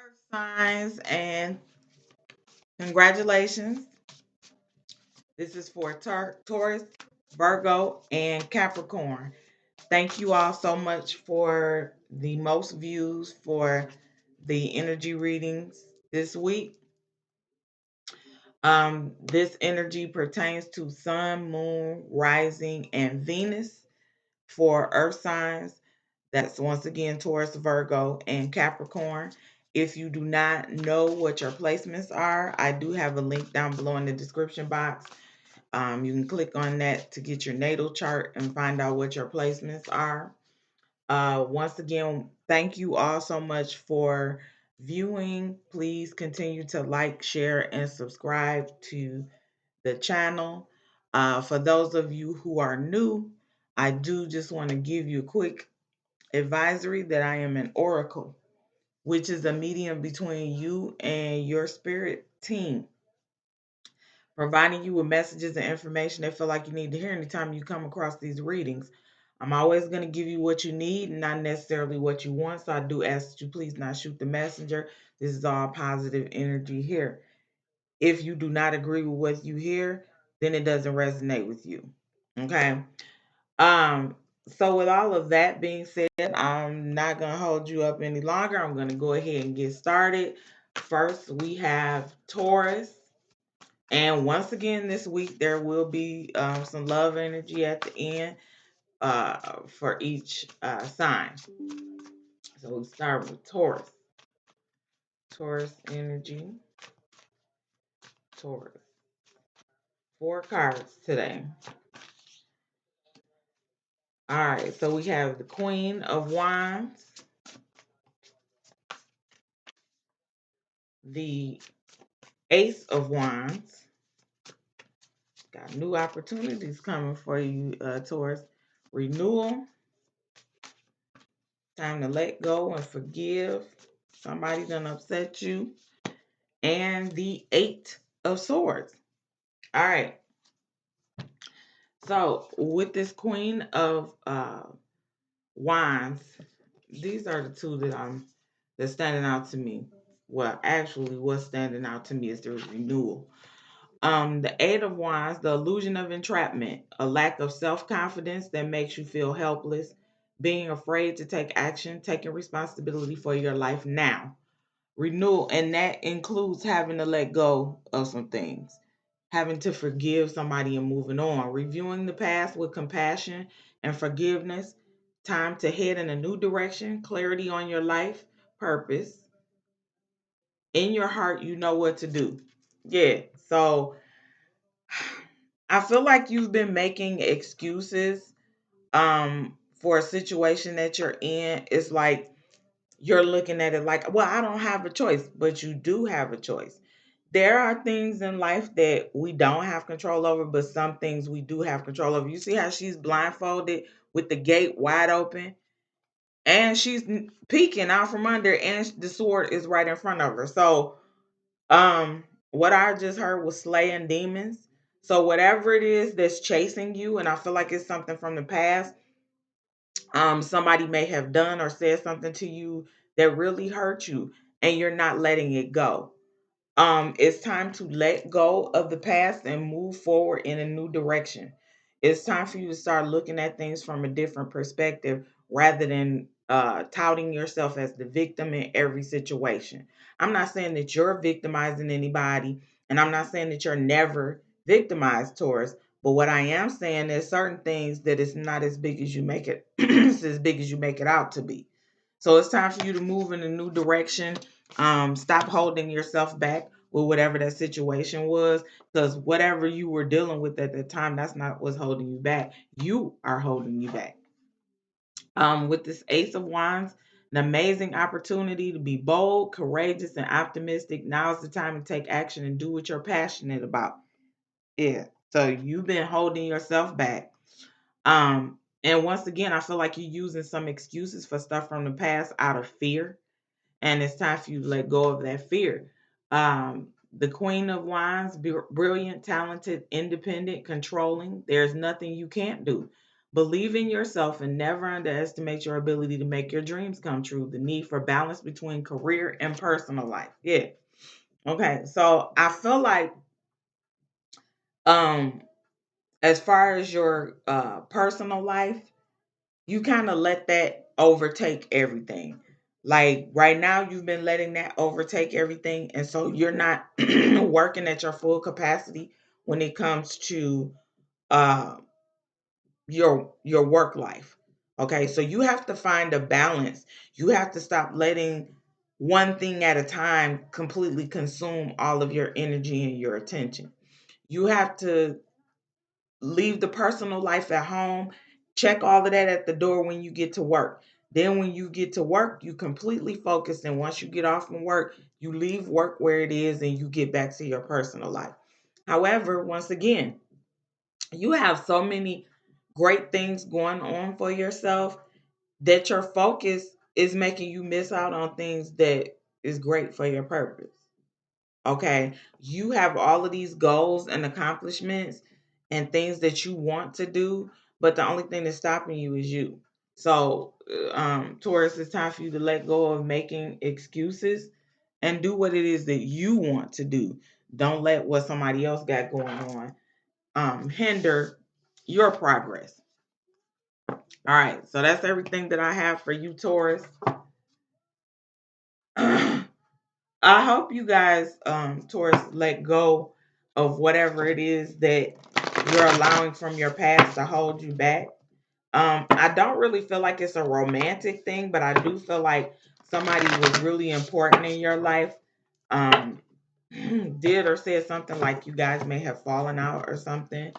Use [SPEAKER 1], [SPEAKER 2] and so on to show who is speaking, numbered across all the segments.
[SPEAKER 1] Earth signs and congratulations. This is for Taurus, Virgo, and Capricorn. Thank you all so much for the most views for the energy readings this week. This energy pertains to Sun, Moon, Rising, and Venus for Earth signs. That's once again Taurus, Virgo, and Capricorn. If you do not know what your placements are, I do have a link down below in the description box. You can click on that to get your natal chart and find out what your placements are. Once again, thank you all so much for viewing. Please continue to like, share, and subscribe to the channel. For those of you who are new, I do just want to give you a quick advisory that I am an oracle, which is a medium between you and your spirit team, providing you with messages and information they feel like you need to hear anytime you come across these readings. I'm always going to give you what you need and not necessarily what you want. So I do ask that you please not shoot the messenger. This is all positive energy here. If you do not agree with what you hear, then it doesn't resonate with you. Okay. Um, so with all of that being said, I'm not gonna hold you up any longer. I'm gonna go ahead and get started. First, we have Taurus. And once again, this week there will be some love energy at the end for each sign. So we start with Taurus. Taurus energy. Taurus. Four cards today. All right, so we have the Queen of Wands, the Ace of Wands. Got new opportunities coming for you, Taurus. Renewal. Time to let go and forgive. Somebody done upset you. And the Eight of Swords. All right. So with this Queen of Wands, these are the two that's standing out to me. Well, actually, what's standing out to me is the renewal. The Eight of Wands, the illusion of entrapment, a lack of self-confidence that makes you feel helpless, being afraid to take action, taking responsibility for your life now. Renewal, and that includes having to let go of some things, having to forgive somebody and moving on, reviewing the past with compassion and forgiveness, time to head in a new direction, clarity on your life, purpose. In your heart, you know what to do. Yeah. So I feel like you've been making excuses for a situation that you're in. It's like you're looking at it like, well, I don't have a choice, but you do have a choice. There are things in life that we don't have control over, but some things we do have control over. You see how she's blindfolded with the gate wide open and she's peeking out from under and the sword is right in front of her. So what I just heard was slaying demons. So whatever it is that's chasing you, and I feel like it's something from the past, somebody may have done or said something to you that really hurt you, and you're not letting it go. It's time to let go of the past and move forward in a new direction. It's time for you to start looking at things from a different perspective rather than touting yourself as the victim in every situation. I'm not saying that you're victimizing anybody, and I'm not saying that you're never victimized, Taurus. But what I am saying is certain things that it's not as big as you make it. It's as big as you make it out to be. So it's time for you to move in a new direction. Stop holding yourself back with whatever that situation was, because whatever you were dealing with at the time, that's not what's holding you back. You are holding you back. With this Ace of Wands, an amazing opportunity to be bold, courageous, and optimistic. Now's the time to take action and do what you're passionate about. Yeah. So you've been holding yourself back. And once again, I feel like you're using some excuses for stuff from the past out of fear. And it's time for you to let go of that fear. The Queen of Wands, brilliant, talented, independent, controlling. There's nothing you can't do. Believe in yourself and never underestimate your ability to make your dreams come true. The need for balance between career and personal life. Yeah. Okay. So I feel like um as far as your personal life, you kind of let that overtake everything. Like right now, you've been letting that overtake everything. And so you're not working at your full capacity when it comes to uh, your work life. Okay, so you have to find a balance. You have to stop letting one thing at a time completely consume all of your energy and your attention. You have to leave the personal life at home, check all of that at the door when you get to work. Then when you get to work, you completely focus, and once you get off from work, you leave work where it is and you get back to your personal life. However, once again, you have so many great things going on for yourself that your focus is making you miss out on things that is great for your purpose. Okay. You have all of these goals and accomplishments and things that you want to do, but the only thing that's stopping you is you. So, Taurus, it's time for you to let go of making excuses and do what it is that you want to do. Don't let what somebody else got going on hinder your progress. All right, so that's everything that I have for you, Taurus. I hope you guys, Taurus, let go of whatever it is that you're allowing from your past to hold you back. I don't really feel like it's a romantic thing, but I do feel like somebody was really important in your life. Um, did or said something like you guys may have fallen out or something,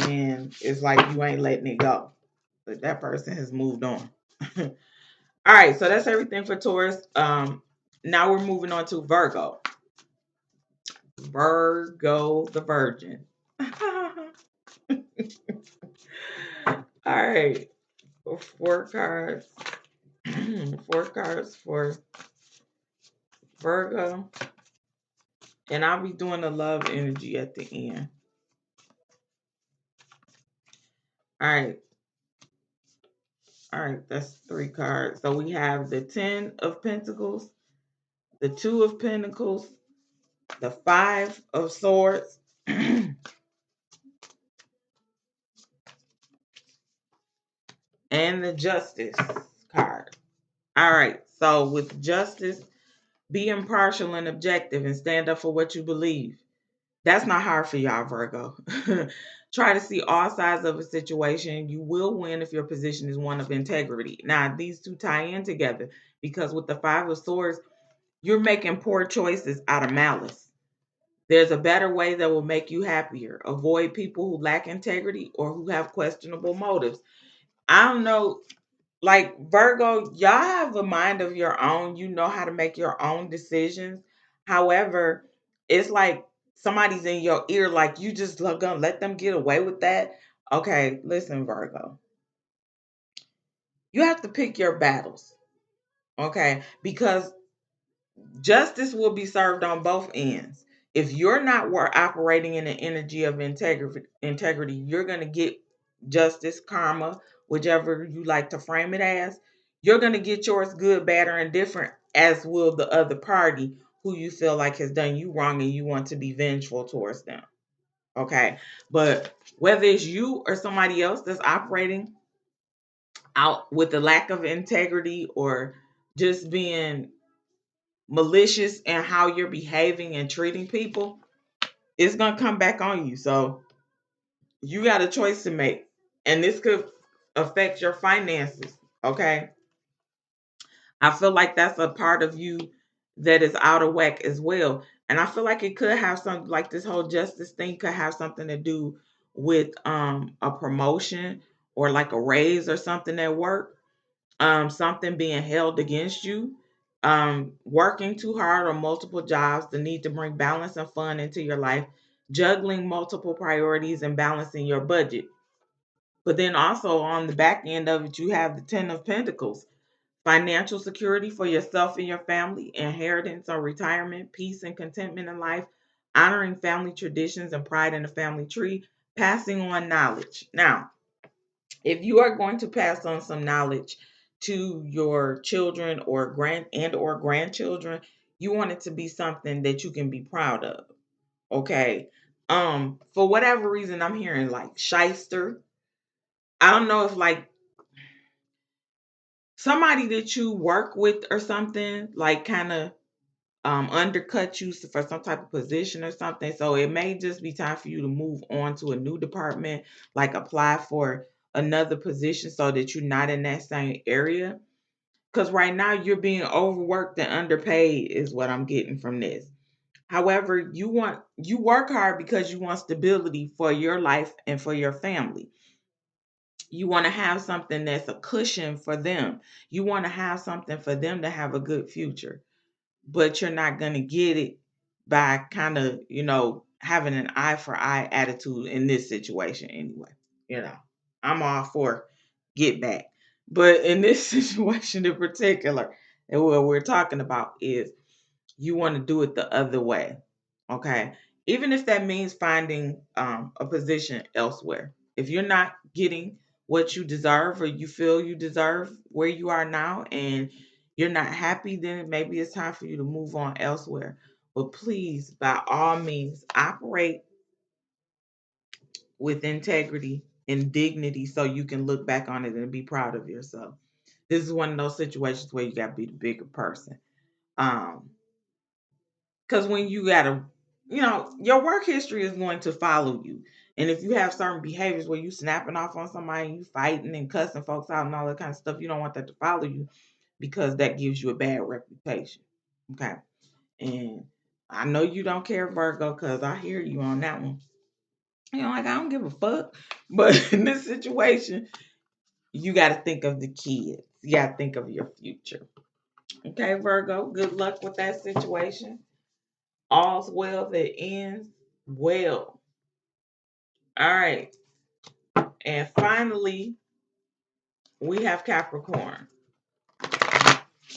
[SPEAKER 1] and it's like you ain't letting it go. But that person has moved on. All right, so that's everything for Taurus. Now we're moving on to Virgo. Virgo the Virgin. All right, 4 cards. 4 cards for Virgo. And I'll be doing the love energy at the end. All right. All right, that's 3 cards. So we have the 10 of Pentacles, the 2 of Pentacles, the 5 of Swords, and the Justice card. All right. So with Justice, be impartial and objective and stand up for what you believe. That's not hard for y'all, Virgo. Try to see all sides of a situation. You will win if your position is one of integrity. Now, these two tie in together because with the 5 of Swords, you're making poor choices out of malice. There's a better way that will make you happier. Avoid people who lack integrity or who have questionable motives. I don't know, like Virgo, y'all have a mind of your own. You know how to make your own decisions. However, it's like somebody's in your ear, like you just gonna let them get away with that. Okay, listen, Virgo, you have to pick your battles. Okay, because justice will be served on both ends. If you're not operating in the energy of integrity, you're going to get justice, karma, whichever you like to frame it as. You're going to get yours good, bad, or indifferent, as will the other party who you feel like has done you wrong and you want to be vengeful towards them. Okay. But whether it's you or somebody else that's operating out with the lack of integrity or just being malicious in how you're behaving and treating people, it's going to come back on you. So you got a choice to make. And this could affect your finances. Okay. I feel like that's a part of you that is out of whack as well. And I feel like it could have something like this whole justice thing could have something to do with a promotion or like a raise or something at work, something being held against you, working too hard on multiple jobs, the need to bring balance and fun into your life, juggling multiple priorities and balancing your budget. But then also on the back end of it, you have the 10 of Pentacles, financial security for yourself and your family, inheritance or retirement, peace and contentment in life, honoring family traditions and pride in the family tree, passing on knowledge. Now, If you are going to pass on some knowledge to your children or grandchildren, you want it to be something that you can be proud of. Okay. For whatever reason, I'm hearing like shyster. I don't know if like somebody that you work with or something, like kind of undercut you for some type of position or something. So it may just be time for you to move on to a new department, like apply for another position so that you're not in that same area. Because right now you're being overworked and underpaid, is what I'm getting from this. However, you work hard because you want stability for your life and for your family. You want to have something that's a cushion for them. You want to have something for them to have a good future, but you're not going to get it by kind of, having an eye for eye attitude in this situation anyway. You know, I'm all for get back. But in this situation in particular, and what we're talking about is you want to do it the other way. Okay. Even if that means finding a position elsewhere. If you're not getting what you deserve or you feel you deserve where you are now and you're not happy, then maybe it's time for you to move on elsewhere. But please, by all means, operate with integrity and dignity so you can look back on it and be proud of yourself. This is one of those situations where you got to be the bigger person. Um, Because when you got to, your work history is going to follow you. And if you have certain behaviors where you snapping off on somebody, you fighting and cussing folks out and all that kind of stuff, you don't want that to follow you because that gives you a bad reputation. Okay. And I know you don't care, Virgo, because I hear you on that one. Like, I don't give a fuck. But in this situation, you got to think of the kids. You got to think of your future. Okay, Virgo, good luck with that situation. All's well that ends well. All right. And finally, we have Capricorn.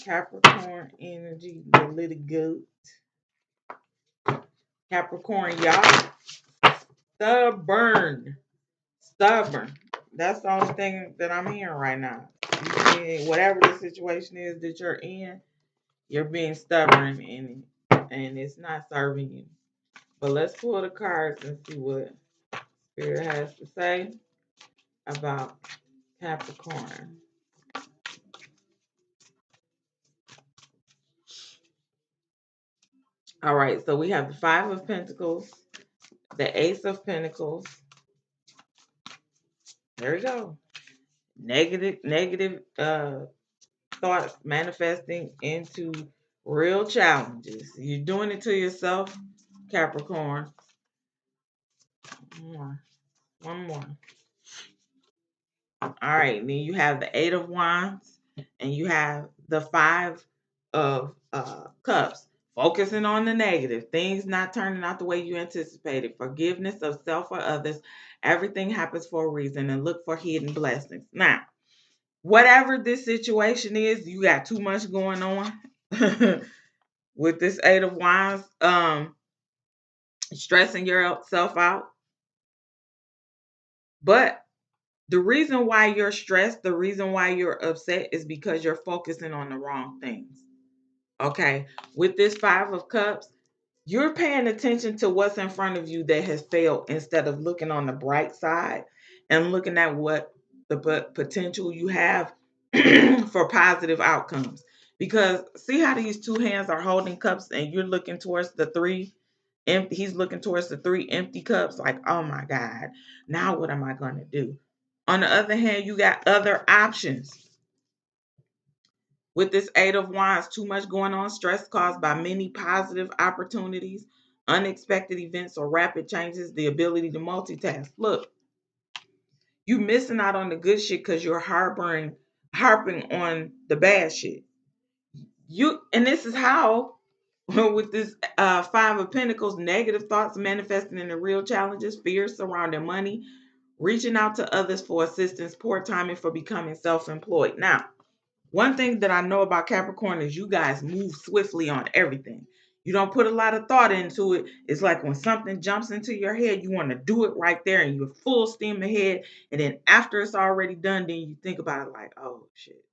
[SPEAKER 1] Capricorn energy, the little goat. Capricorn, y'all. Stubborn. Stubborn. That's the only thing that I'm hearing right now. Whatever the situation is that you're in, you're being stubborn in it, and it's not serving you. But let's pull the cards and see what Spirit has to say about Capricorn. All right, so we have the Five of Pentacles, the Ace of Pentacles. There we go. Negative thoughts manifesting into real challenges. You're doing it to yourself, Capricorn. One more. One more. All right, then you have the Eight of Wands and you have the Five of Cups. Focusing on the negative, things not turning out the way you anticipated, forgiveness of self or others. Everything happens for a reason and look for hidden blessings. Now, whatever this situation is, you got too much going on with this Eight of Wands, stressing yourself out. But the reason why you're stressed, the reason why you're upset is because you're focusing on the wrong things. Okay. With this Five of Cups, you're paying attention to what's in front of you that has failed instead of looking on the bright side and looking at what the potential you have for positive outcomes. Because see how these two hands are holding cups and you're looking towards the three empty, he's looking towards the three empty cups like, oh my God, now what am I going to do? On the other hand, you got other options. With this Eight of Wands, too much going on, stress caused by many positive opportunities, unexpected events, or rapid changes, the ability to multitask. Look, you missing out on the good shit because you're harping on the bad shit. And this is how, with this Five of Pentacles, negative thoughts manifesting into real challenges, fears surrounding money, reaching out to others for assistance, poor timing for becoming self-employed. Now, one thing that I know about Capricorn is you guys move swiftly on everything. You don't put a lot of thought into it. It's like when something jumps into your head, you want to do it right there and you're full steam ahead. And then after it's already done, then you think about it like, oh shit.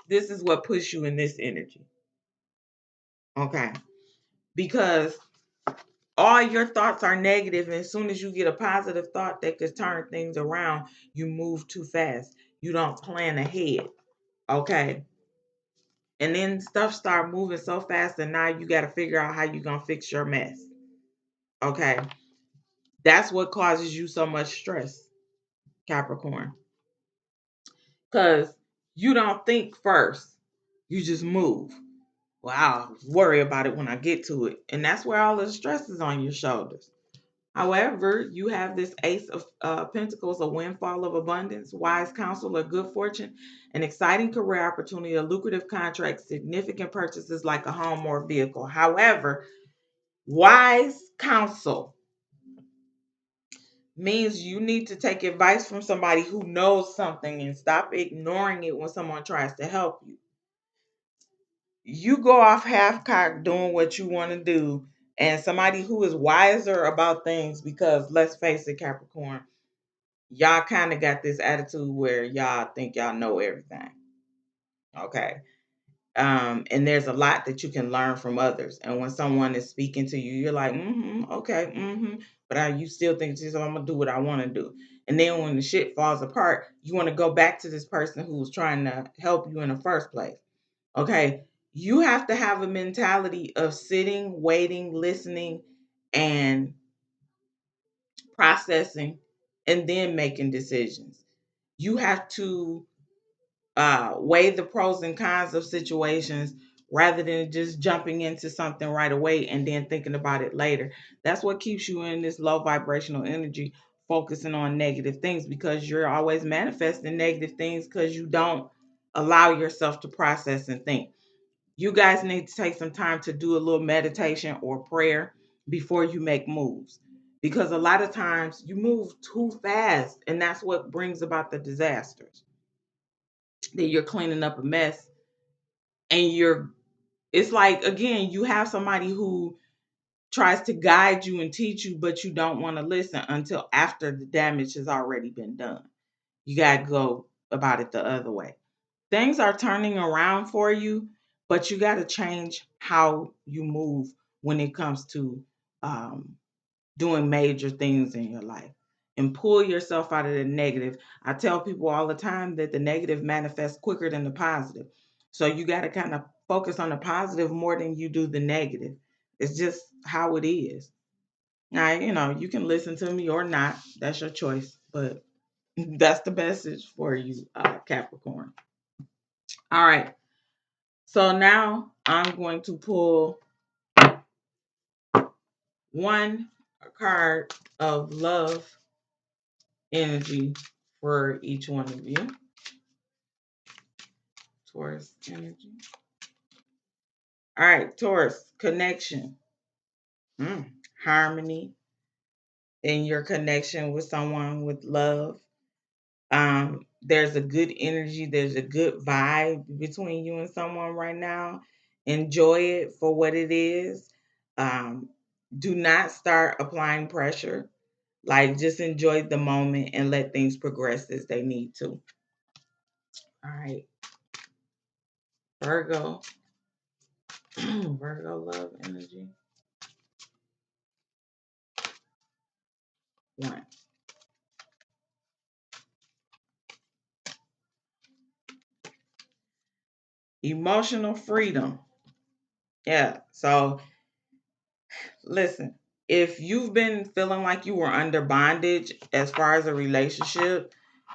[SPEAKER 1] This is what puts you in this energy. Okay. Because all your thoughts are negative, and as soon as you get a positive thought that could turn things around, you move too fast. You don't plan ahead. Okay. And then stuff start moving so fast, and now you got to figure out how you're gonna fix your mess. Okay. That's what causes you so much stress, Capricorn. Because you don't think first. You just move. Well, I'll worry about it when I get to it. And that's where all the stress is on your shoulders. However, you have this Ace of Pentacles, a windfall of abundance, wise counsel, a good fortune, an exciting career opportunity, a lucrative contract, significant purchases like a home or vehicle. However, wise counsel means you need to take advice from somebody who knows something and stop ignoring it when someone tries to help you. You go off half cocked doing what you want to do, and somebody who is wiser about things, because let's face it, Capricorn, y'all kind of got this attitude where y'all think y'all know everything. Okay. And there's a lot that you can learn from others. And when someone is speaking to you, you're like, okay, but you still think to yourself, I'm gonna do what I want to do. And then when the shit falls apart, you want to go back to this person who's trying to help you in the first place. Okay. You have to have a mentality of sitting, waiting, listening, and processing, and then making decisions. You have to weigh the pros and cons of situations rather than just jumping into something right away and then thinking about it later. That's what keeps you in this low vibrational energy, focusing on negative things, because you're always manifesting negative things because you don't allow yourself to process and think. You guys need to take some time to do a little meditation or prayer before you make moves, because a lot of times you move too fast and that's what brings about the disasters. That you're cleaning up a mess, and it's like, again, you have somebody who tries to guide you and teach you, but you don't want to listen until after the damage has already been done. You got to go about it the other way. Things are turning around for you, but you got to change how you move when it comes to um, doing major things in your life, and pull yourself out of the negative. I tell people all the time that the negative manifests quicker than the positive. So you got to kind of focus on the positive more than you do the negative. It's just how it is. Now, you can listen to me or not. That's your choice. But that's the message for you, Capricorn. All right. So now I'm going to pull one card of love energy for each one of you. Taurus energy. All right, Taurus, connection, harmony in your connection with someone, with love. There's a good energy, there's a good vibe between you and someone right now. Enjoy it for what it is. Um, do not start applying pressure. Like, just enjoy the moment and let things progress as they need to. All right, Virgo. Virgo love energy. One. Emotional freedom. Yeah. So listen, if you've been feeling like you were under bondage as far as a relationship,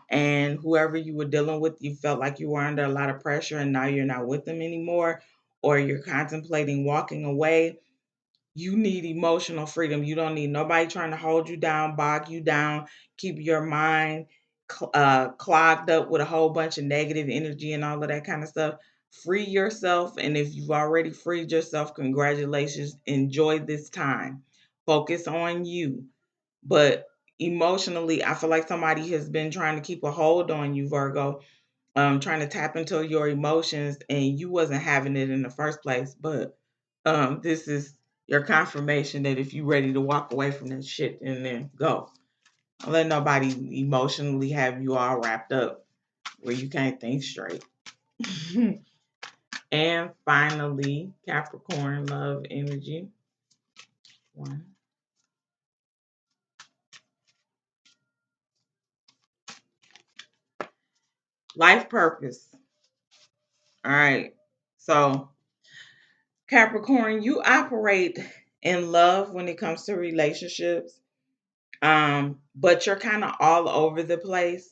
[SPEAKER 1] and whoever you were dealing with, you felt like you were under a lot of pressure and now you're not with them anymore, or you're contemplating walking away, you need emotional freedom. You don't need nobody trying to hold you down, bog you down, keep your mind clogged up with a whole bunch of negative energy and all of that kind of stuff. Free yourself. And if you've already freed yourself, congratulations. Enjoy this time. Focus on you. But emotionally, I feel like somebody has been trying to keep a hold on you, Virgo. trying to tap into your emotions and you wasn't having it in the first place. But this is your confirmation that if you're ready to walk away from that shit, and then go. Don't let nobody emotionally have you all wrapped up where you can't think straight. And finally, Capricorn love energy. One. Life purpose. All right. So, Capricorn, you operate in love when it comes to relationships. But you're kind of all over the place.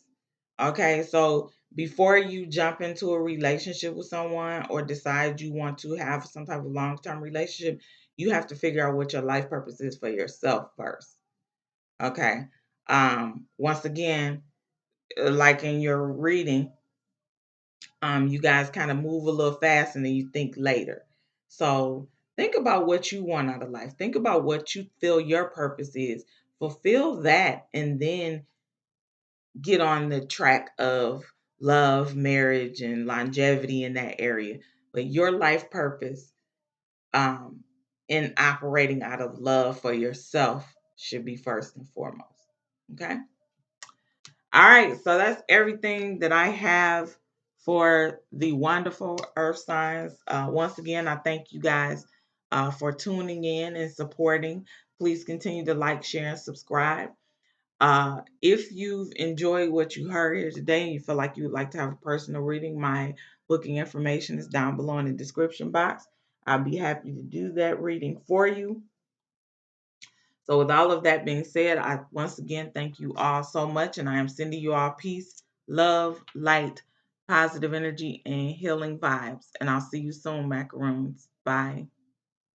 [SPEAKER 1] Okay, so before you jump into a relationship with someone or decide you want to have some type of long-term relationship, you have to figure out what your life purpose is for yourself first. Okay. Once again, like in your reading, you guys kind of move a little fast and then you think later. So think about what you want out of life. Think about what you feel your purpose is. Fulfill that and then get on the track of love, marriage, and longevity in that area. But your life purpose um, in operating out of love for yourself should be first and foremost. Okay. All right. So that's everything that I have for the wonderful earth signs. Once again, I thank you guys for tuning in and supporting. Please continue to like, share, and subscribe. If you've enjoyed what you heard here today and you feel like you would like to have a personal reading, my booking information is down below in the description box. I'll be happy to do that reading for you. So, with all of that being said, I once again thank you all so much, and I am sending you all peace, love, light, positive energy, and healing vibes. And I'll see you soon, macaroons. Bye.